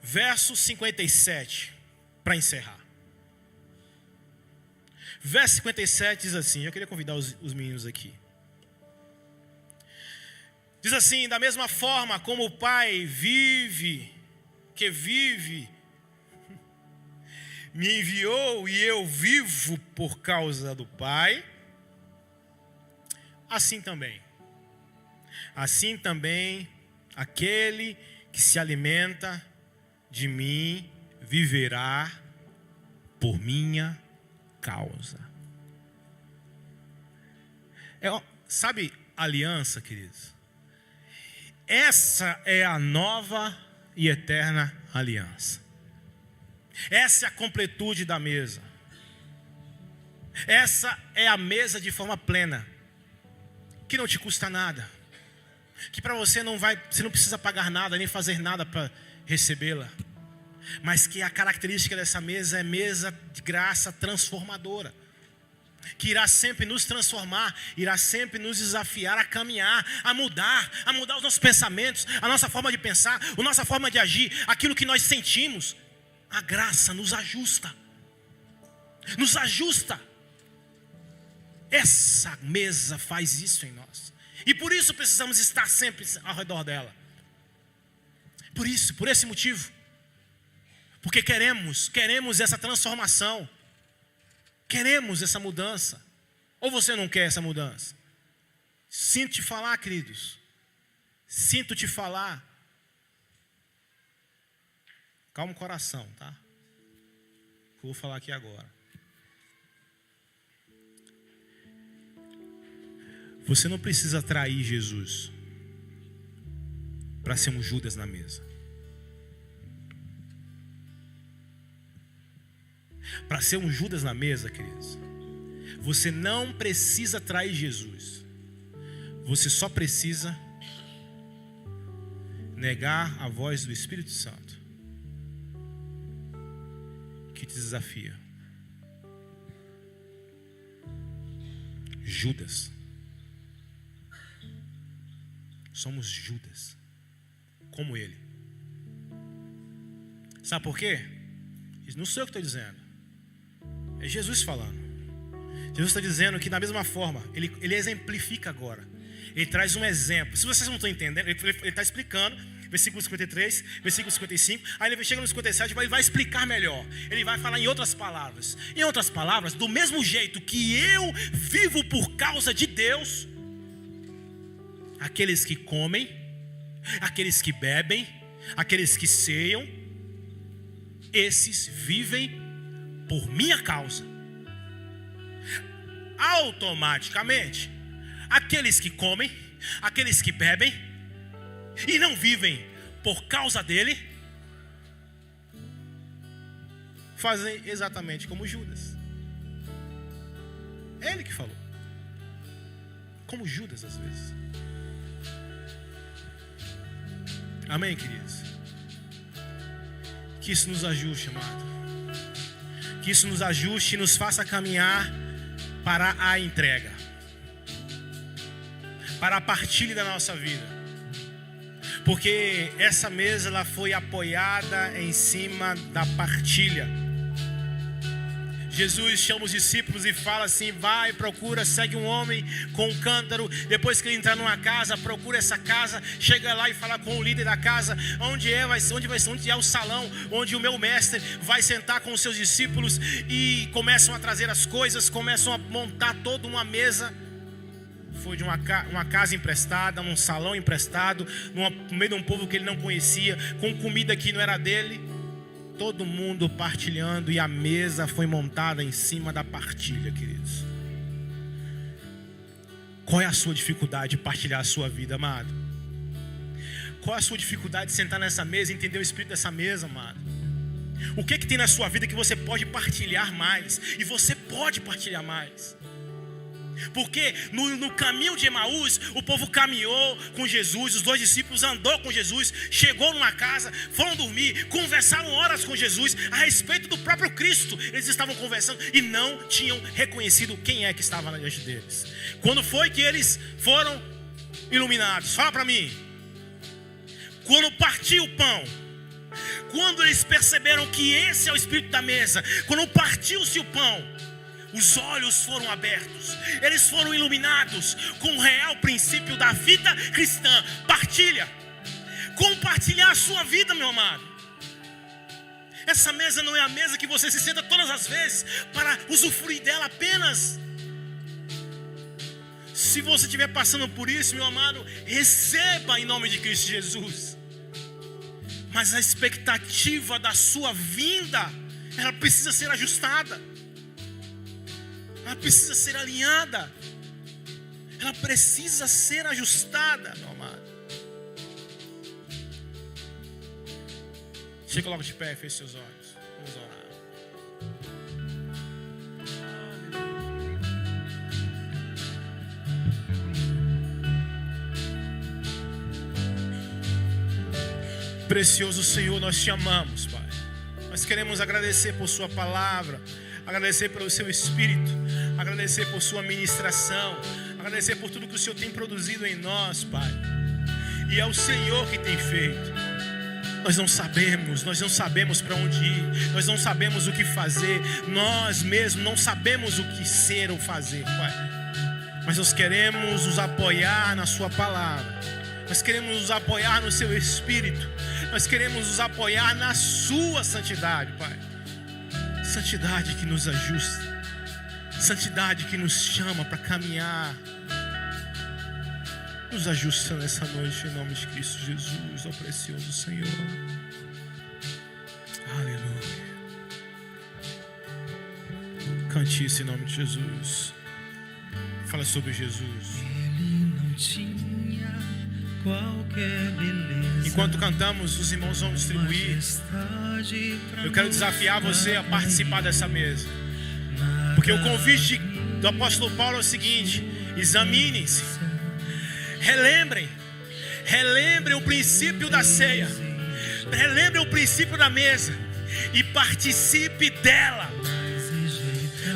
Verso 57, para encerrar. Verso 57 diz assim, eu queria convidar os meninos aqui. Diz assim: da mesma forma como o Pai vive, me enviou e eu vivo por causa do Pai, assim também aquele que se alimenta de mim viverá por minha causa. Sabe aliança, queridos? Essa é a nova e eterna aliança. Essa é a completude da mesa. Essa é a mesa de forma plena, que não te custa nada, que para você você não precisa pagar nada, nem fazer nada para recebê-la, mas que a característica dessa mesa é mesa de graça transformadora, que irá sempre nos transformar, irá sempre nos desafiar a caminhar, a mudar os nossos pensamentos, a nossa forma de pensar, a nossa forma de agir, aquilo que nós sentimos. A graça nos ajusta. Essa mesa faz isso em nós. E por isso precisamos estar sempre ao redor dela. Por esse motivo. Porque queremos essa transformação. Queremos essa mudança. Ou você não quer essa mudança? Sinto te falar, queridos. Sinto te falar. Calma o coração, tá? Eu vou falar aqui agora. Você não precisa trair Jesus para ser um Judas na mesa. Para ser um Judas na mesa, queridos, você não precisa trair Jesus. Você só precisa negar a voz do Espírito Santo que te desafia. Judas. Somos Judas, como ele. Sabe por quê? Não sou eu que estou dizendo, é Jesus falando. Jesus está dizendo que da mesma forma, ele exemplifica agora. Ele traz um exemplo. Se vocês não estão entendendo, ele está explicando, versículo 53, versículo 55. Aí ele chega no 57 e vai explicar melhor. Ele vai falar em outras palavras. Em outras palavras, do mesmo jeito que eu vivo por causa de Deus, aqueles que comem, aqueles que bebem, aqueles que ceiam, esses vivem por minha causa. Automaticamente, aqueles que comem, aqueles que bebem e não vivem por causa dele, fazem exatamente como Judas. Ele que falou. Como Judas às vezes. Amém, queridos? Que isso nos ajuste, amado. Que isso nos ajuste e nos faça caminhar para a entrega, para a partilha da nossa vida. Porque essa mesa ela foi apoiada em cima da partilha. Jesus chama os discípulos e fala assim: vai, procura, segue um homem com um cântaro. Depois que ele entrar numa casa, procura essa casa, chega lá e fala com o líder da casa, onde é o salão onde o meu mestre vai sentar com os seus discípulos. E começam a trazer as coisas, começam a montar toda uma mesa. Foi de uma casa emprestada, um salão emprestado, no meio de um povo que ele não conhecia, com comida que não era dele. Todo mundo partilhando e a mesa foi montada em cima da partilha, queridos. Qual é a sua dificuldade de partilhar a sua vida, amado? Qual é a sua dificuldade de sentar nessa mesa e entender o espírito dessa mesa, amado? O que tem na sua vida que você pode partilhar mais? E você pode partilhar mais. Porque no caminho de Emaús, o povo caminhou com Jesus, os dois discípulos andou com Jesus, chegou numa casa, foram dormir, conversaram horas com Jesus a respeito do próprio Cristo. Eles estavam conversando e não tinham reconhecido quem é que estava na diante deles. Quando foi que eles foram iluminados? Fala para mim. Quando partiu o pão, quando eles perceberam que esse é o espírito da mesa, quando partiu-se o pão, os olhos foram abertos, eles foram iluminados com o real princípio da vida cristã. Partilha, compartilhar a sua vida, meu amado. Essa mesa não é a mesa que você se senta todas as vezes para usufruir dela apenas. Se você estiver passando por isso, meu amado, receba em nome de Cristo Jesus. Mas a expectativa da sua vinda, ela precisa ser ajustada. Ela precisa ser alinhada. Ela precisa ser ajustada, meu amado. Chega logo de pé e feche seus olhos. Vamos orar. Precioso Senhor, nós te amamos, Pai. Nós queremos agradecer por sua palavra, agradecer pelo seu Espírito, agradecer por sua ministração, agradecer por tudo que o Senhor tem produzido em nós, Pai. E é o Senhor que tem feito. Nós não sabemos para onde ir, nós não sabemos o que fazer, nós mesmos não sabemos o que ser ou fazer, Pai. Mas nós queremos nos apoiar na sua palavra, nós queremos nos apoiar no seu Espírito, nós queremos nos apoiar na sua santidade, Pai. Santidade que nos ajusta, santidade que nos chama para caminhar. Nos ajusta nessa noite em nome de Cristo Jesus, ó precioso Senhor. Aleluia. Cante isso em nome de Jesus. Fala sobre Jesus. Ele não tinha qualquer beleza. Enquanto cantamos, os irmãos vão distribuir. Eu quero desafiar você a participar dessa mesa, porque o convite do apóstolo Paulo é o seguinte: examinem-se, relembrem o princípio da ceia, relembrem o princípio da mesa e participe dela.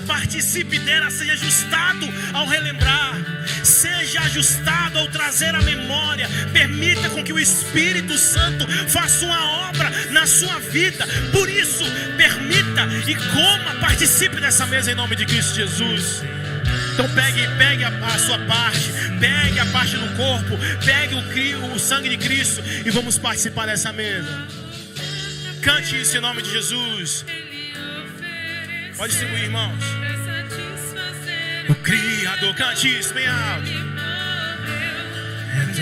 Participe dela, seja ajustado ao relembrar, seja ajustado ao trazer a memória. Permita com que o Espírito Santo faça uma obra na sua vida. Por isso, permita e coma, participe dessa mesa em nome de Cristo Jesus. Então pegue a sua parte, pegue a parte do corpo, pegue o sangue de Cristo e vamos participar dessa mesa. Cante isso em nome de Jesus. Pode distribuir, irmãos. O Criador, cante isso bem alto.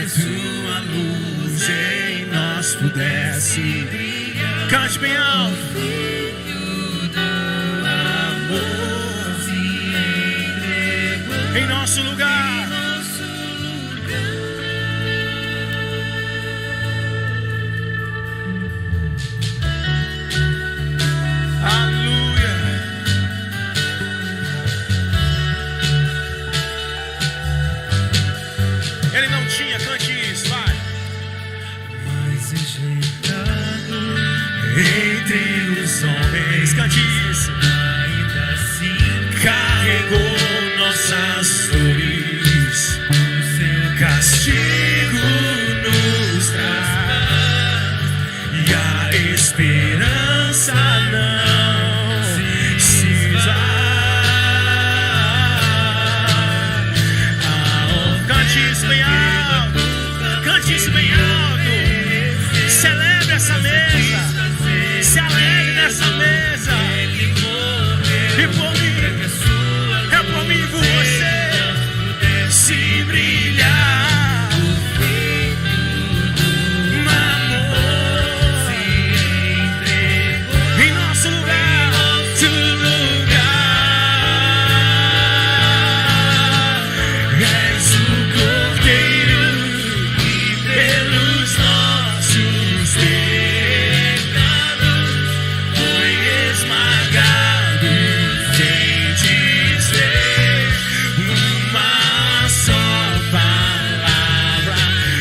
tua luz em nós pudesse brilhar. Cante bem alto. Em nosso lugar. Aleluia. Ele não tinha, cante isso, vai. Mais enjeitado Entre os homens, cante isso. ainda assim, Carregou nossas dores, o seu castigo nos traz, e a esperança não se vai. Cante isso bem alto, cante isso bem alto. Celebre essa mesa, se alegre nessa mesa. E por mim, é por mim e por você, se brilhar no amor, em nosso lugar, és o Cordeiro que pelos nossos pecados foi esmagado. Sem dizer uma só palavra,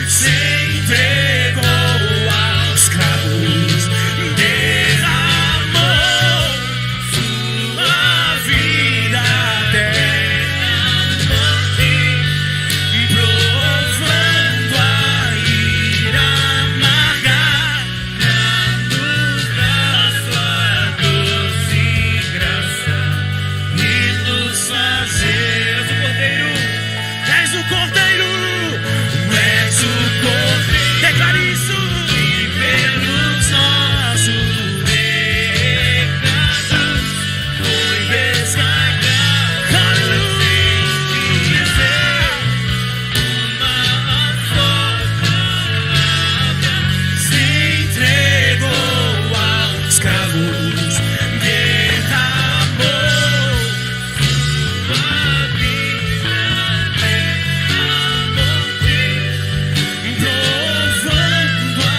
se entregou aos cravos, derramou sua vida até a morte, provando a ira amarga na luz da sua doce graça, e nos fazer. És o Cordeiro, és o Cordeiro, declare isso, e pelos nossos pecados foi descarregado. Aleluia. Sem dizer uma só palavra, se entregou aos cravos, derramou sua vida até a morte, provando a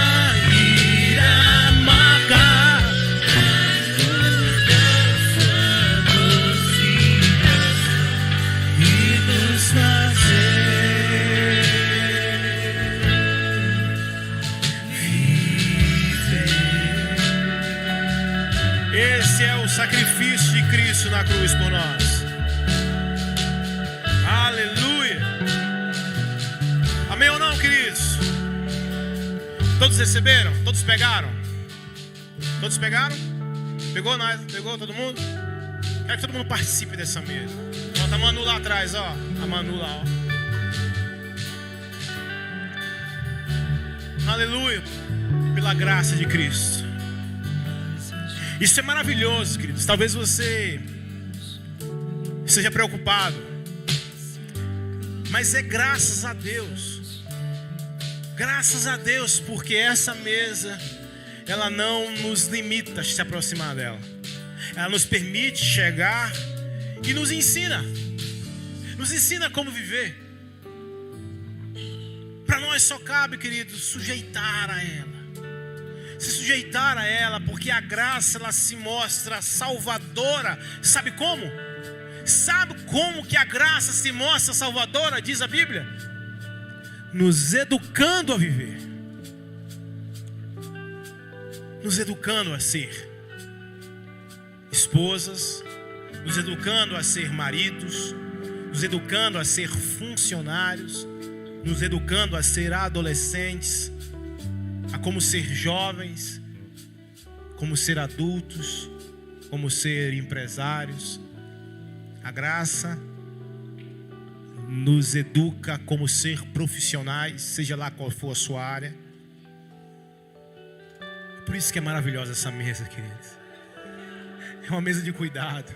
ira amarga da sua doce graça, e nos fazer viver. Esse é o sacrifício de Cristo na cruz por nós. Aleluia. Amém ou não, queridos? Todos receberam? Todos pegaram? Todos pegaram? Pegou nós? Pegou todo mundo? Quero que todo mundo participe dessa mesa. Ó, tá a Manu lá atrás, ó. A Manu lá, ó. Aleluia. Pela graça de Cristo. Isso é maravilhoso, queridos. Talvez você esteja preocupado, mas é graças a Deus. Graças a Deus, porque essa mesa, ela não nos limita a se aproximar dela. Ela nos permite chegar e nos ensina. Nos ensina como viver. Para nós só cabe, queridos, sujeitar a ela. Se sujeitar a ela, porque a graça, ela se mostra salvadora. Sabe como? Sabe como que a graça se mostra salvadora? Diz a Bíblia: nos educando a viver, nos educando a ser esposas, nos educando a ser maridos, nos educando a ser funcionários, nos educando a ser adolescentes, a como ser jovens, como ser adultos, como ser empresários. A graça nos educa como ser profissionais, seja lá qual for a sua área. Por isso que é maravilhosa essa mesa, queridos. É uma mesa de cuidado,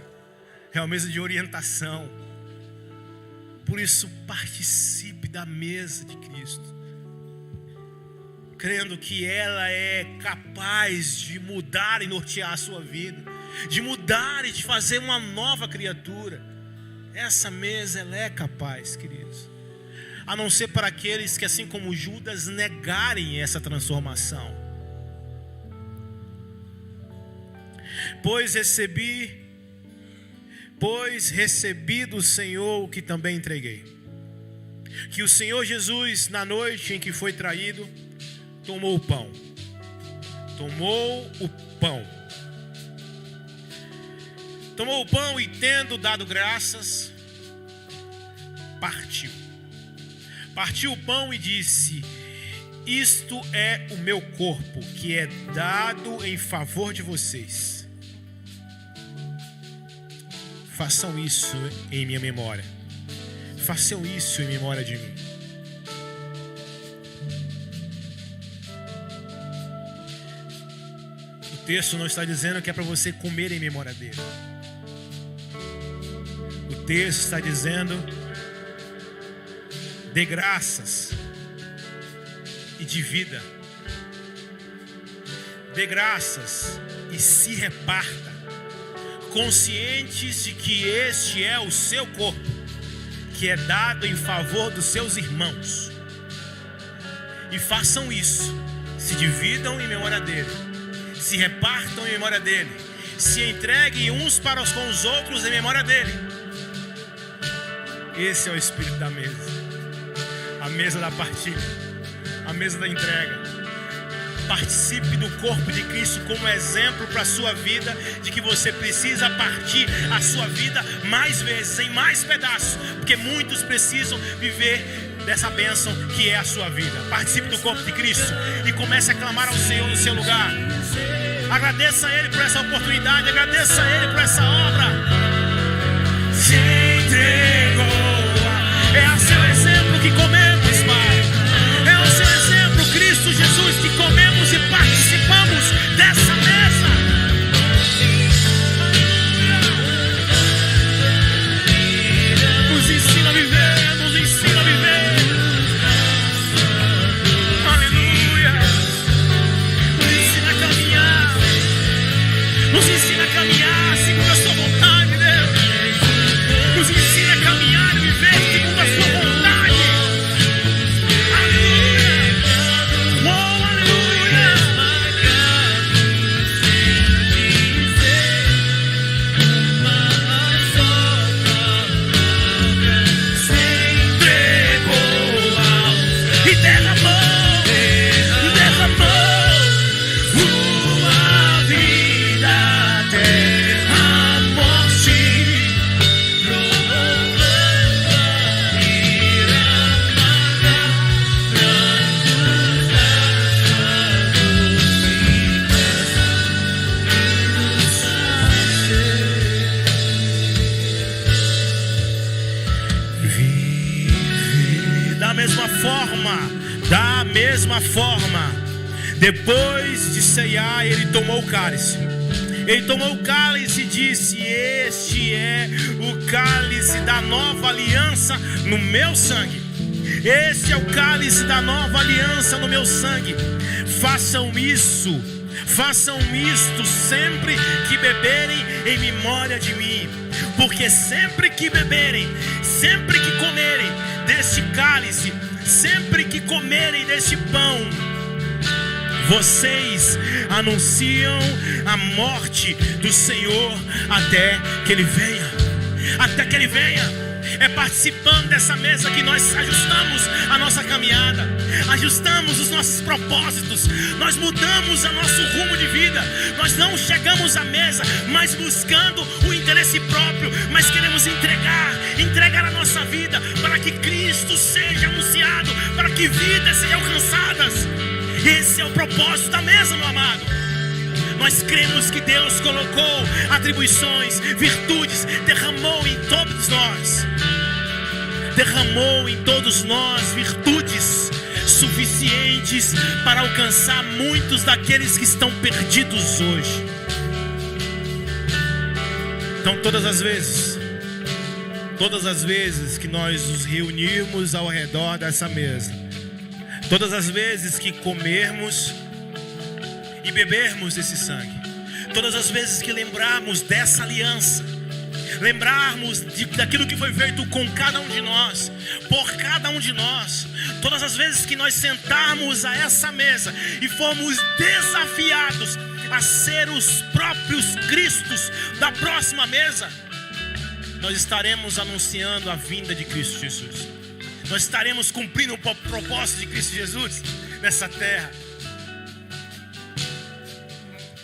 é uma mesa de orientação. Por isso, participe da mesa de Cristo. crendo que ela é capaz de mudar e nortear a sua vida, de mudar e de fazer uma nova criatura. Essa mesa, ela é capaz, queridos. A não ser para aqueles que, assim como Judas, negarem essa transformação. Pois recebi do Senhor o que também entreguei. Que o Senhor Jesus, na noite em que foi traído, tomou o pão. Tomou o pão e, tendo dado graças, partiu. Partiu o pão e disse: isto é o meu corpo, que é dado em favor de vocês. Façam isso em minha memória. Façam isso em memória de mim. O texto não está dizendo que é para você comer em memória dele. O texto está dizendo: dê graças e divida. Dê graças e se reparta, conscientes de que este é o seu corpo, que é dado em favor dos seus irmãos. E façam isso, se dividam em memória dele, se repartam em memória dele, se entreguem uns para com os outros em memória dele. Esse é o espírito da mesa, a mesa da partilha, a mesa da entrega. Participe do corpo de Cristo como exemplo para a sua vida, de que você precisa partir a sua vida mais vezes, em mais pedaços, porque muitos precisam viver dessa bênção que é a sua vida. Participe do corpo de Cristo e comece a clamar ao Senhor no seu lugar. Agradeça a Ele por essa oportunidade, agradeça a Ele por essa obra. Se entregou. É a seu exemplo que comemos, Pai. É o seu exemplo, Cristo Jesus, que comemos e participamos dessa mesa. Nos ensina a viver, nos ensina a viver. Aleluia. Nos ensina a caminhar. Nos ensina a caminhar segundo a sua vontade, Deus. Nos ensina a caminhar e viver segundo a sua vontade. Da mesma forma, depois de ceiar, ele tomou o cálice. Ele tomou o cálice e disse: este é o cálice da nova aliança no meu sangue. Este é o cálice da nova aliança no meu sangue. Façam isto sempre que beberem em memória de mim. Porque sempre que beberem, sempre que comerem deste cálice, sempre que comerem deste pão, vocês anunciam a morte do Senhor até que Ele venha. Até que Ele venha. É participando dessa mesa que nós ajustamos a nossa caminhada, ajustamos os nossos propósitos, nós mudamos o nosso rumo de vida. Nós não chegamos à mesa mas buscando o interesse próprio, mas queremos entregar a nossa vida para que Cristo seja anunciado, para que vidas sejam alcançadas. Esse é o propósito da mesa, meu amado. Nós cremos que Deus colocou atribuições, virtudes, derramou em todos nós virtudes suficientes para alcançar muitos daqueles que estão perdidos hoje. Então todas as vezes que nós nos reunirmos ao redor dessa mesa, Todas as vezes que comermos e bebermos desse sangue, todas as vezes que lembrarmos dessa aliança, lembrarmos daquilo que foi feito com cada um de nós, por cada um de nós, todas as vezes que nós sentarmos a essa mesa e formos desafiados a ser os próprios Cristos da próxima mesa, nós estaremos anunciando a vinda de Cristo Jesus. Nós estaremos cumprindo o propósito de Cristo Jesus nessa terra.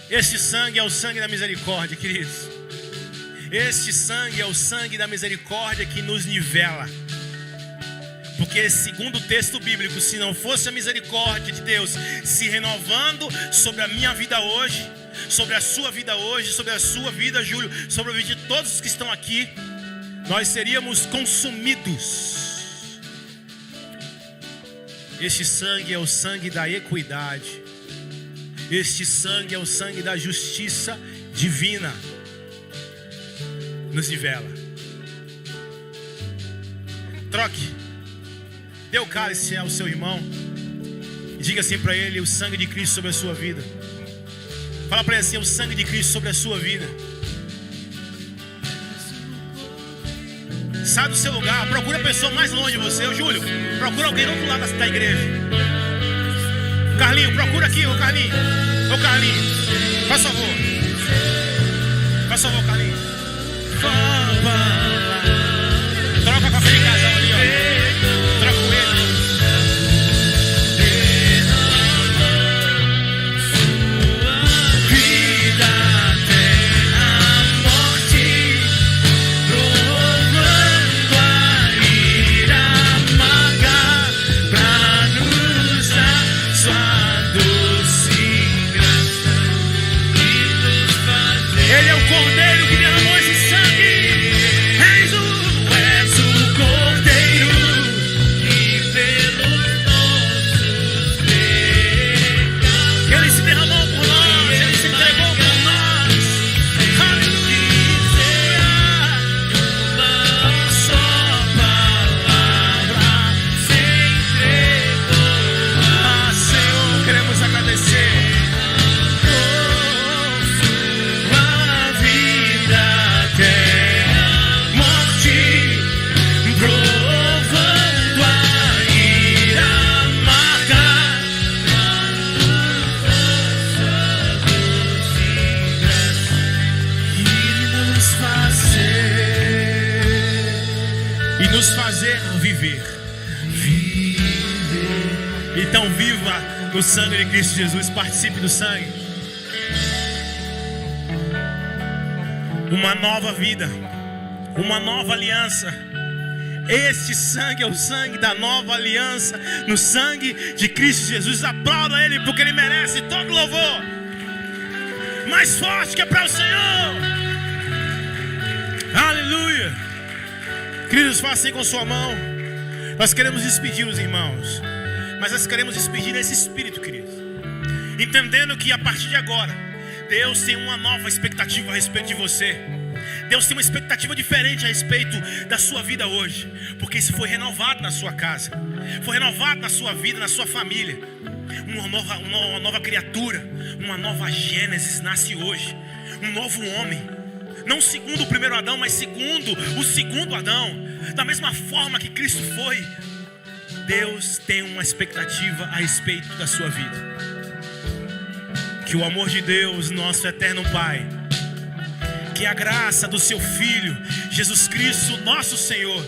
Este sangue é o sangue da misericórdia, queridos. Este sangue é o sangue da misericórdia que nos nivela. Porque segundo o texto bíblico, se não fosse a misericórdia de Deus se renovando sobre a minha vida hoje, sobre a sua vida hoje, sobre a sua vida, Júlio, sobre a vida de todos os que estão aqui, nós seríamos consumidos. Este sangue é o sangue da equidade. Este sangue é o sangue da justiça divina. Nos nivela. Troque. Dê o cálice ao seu irmão e diga assim para ele: o sangue de Cristo sobre a sua vida. Fala para ele assim: o sangue de Cristo sobre a sua vida. Sai do seu lugar, procura a pessoa mais longe de você. Ô Júlio, procura alguém do outro lado da igreja. Carlinho, procura aqui, ô Carlinho. Ô Carlinho, faz favor. Faz favor, Carlinho. Troca com aquele casal ali, ó. Troca com ele. Vida até a morte, provando a ira amarga, pra nos dar sua doce graça e nos fazer. Ele é o Cordeiro que derramou esse sangue. És o Cordeiro que pelos nossos pecados Ele se derramou por nós. Ele se entregou por nós. Aleluia. uma só palavra se entregou. Ah, Senhor, queremos agradecer. Sua vida até a morte, provando a ira amarga, sua doce graça e nos fazer viver. Então viva no sangue de Cristo Jesus. Participe do sangue. Uma nova vida, uma nova aliança. Este sangue é o sangue da nova aliança, no sangue de Cristo Jesus. Aplauda Ele, porque Ele merece todo louvor. Mais forte que é para o Senhor. Aleluia. Queridos, faça assim com sua mão. Nós queremos despedir os irmãos, mas nós queremos despedir esse espírito, queridos, entendendo que a partir de agora Deus tem uma nova expectativa a respeito de você. Deus tem uma expectativa diferente a respeito da sua vida hoje, porque isso foi renovado na sua casa, foi renovado na sua vida, na sua família. Uma nova criatura, uma nova Gênesis nasce hoje. Um novo homem, não segundo o primeiro Adão, mas segundo o segundo Adão. Da mesma forma que Cristo foi, Deus tem uma expectativa a respeito da sua vida. Que o amor de Deus, nosso eterno Pai, que a graça do seu Filho, Jesus Cristo, nosso Senhor,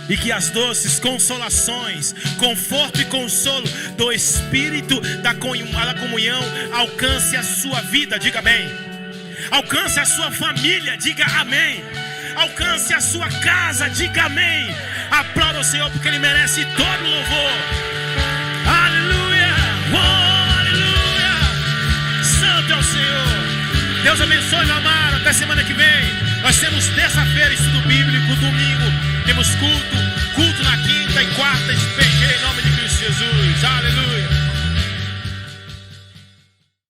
e que as doces consolações, conforto e consolo do Espírito da comunhão alcance a sua vida, diga amém. Alcance a sua família, diga amém. Alcance a sua casa, diga amém. Aplauda o Senhor, porque Ele merece todo louvor. Aleluia, oh, aleluia. Santo é o Senhor. Deus abençoe, meu amado. Até semana que vem. Nós temos terça-feira estudo bíblico, domingo temos culto.